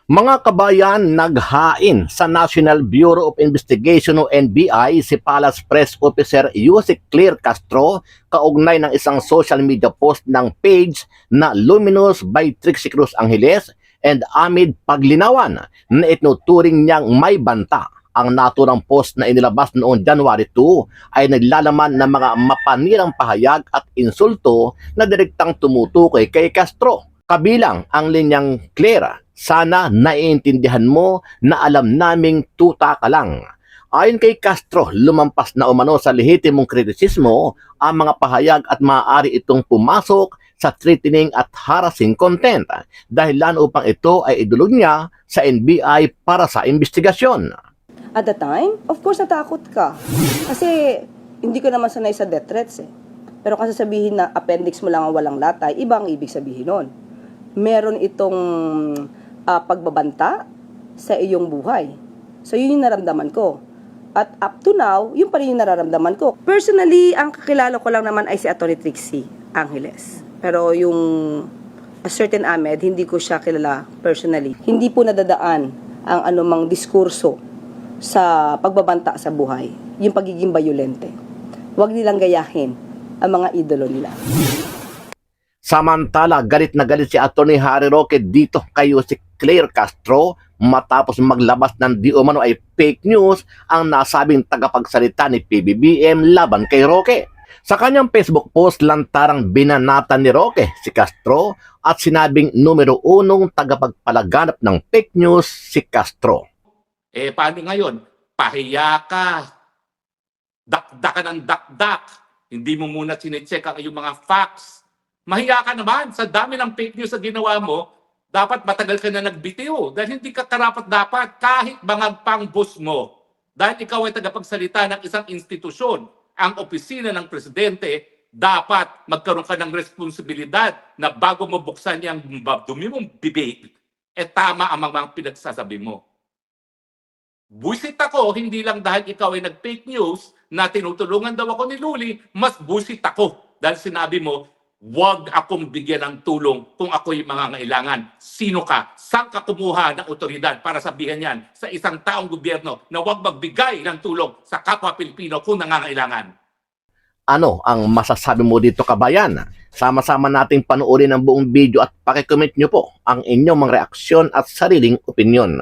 Mga kabayan, naghain sa National Bureau of Investigation o NBI si Palace Press Officer Yusek Claire Castro kaugnay ng isang social media post ng page na Luminous by Trixie Cruz Angeles and Amid Paglinawan na itinuturing niyang may banta. Ang naturang post na inilabas noong January 2 ay naglalaman ng mga mapanirang pahayag at insulto na direktang tumutukoy kay Castro. Kabilang ang linyang Claire, sana naiintindihan mo na alam naming tuta ka lang. Ayon kay Castro, lumampas na umano sa lehitimong kritisismo ang mga pahayag at maaari itong pumasok sa threatening at harassing content dahilan upang ito ay idulog niya sa NBI para sa investigasyon. At the time, of course, natakot ka. Kasi hindi ko naman sanay sa death threats eh. Pero kasi sabihin na appendix mo lang ang walang latay, iba ang ibig sabihin nun. Meron itong pagbabanta sa iyong buhay. So, yun yung naramdaman ko. At up to now, yun pa rin yung nararamdaman ko. Personally, ang kakilala ko lang naman ay si Atty. Trixie Angeles. Pero yung a certain Ahmed, hindi ko siya kilala personally. Hindi po nadadaan ang anumang diskurso sa pagbabanta sa buhay. Yung pagiging bayolente. Huwag nilang gayahin ang mga idolo nila. Samantala, galit na galit si Atty. Harry Roque dito kay Yusek Claire Castro matapos maglabas ng di umano ay fake news ang nasabing tagapagsalita ni PBBM laban kay Roque. Sa kanyang Facebook post, lantarang binanata ni Roque si Castro at sinabing numero 1 tagapagpalaganap ng fake news si Castro. Paano ngayon? Pahiya ka. Dakdakan ng dakdak. Hindi mo muna sinecheck ang iyong mga facts. Mahiya ka naman sa dami ng fake news na ginawa mo. Dapat matagal ka na nagbitiw dahil hindi ka karapat-dapat kahit bangag pang boss mo. Dahil ikaw ay tagapagsalita ng isang institusyon, ang opisina ng presidente, dapat magkaroon ka ng responsibilidad na bago mo buksan yung dumi mong bibig, tama ang mga pinagsasabi mo. Buisit ako, hindi lang dahil ikaw ay nag-fake news na tinutulungan daw ako ni Luli, mas buisit ako dahil sinabi mo, wag akong bigyan ng tulong kung ako'y mangangailangan. Sino ka? Saan ka kumuha ng otoridad para sabihan yan sa isang taong gobyerno na wag magbigay ng tulong sa kapwa Pilipino kung nangangailangan? Ano ang masasabi mo dito, kabayan? Sama-sama nating panoorin ang buong video at pakicomment nyo po ang inyong mga reaksyon at sariling opinyon.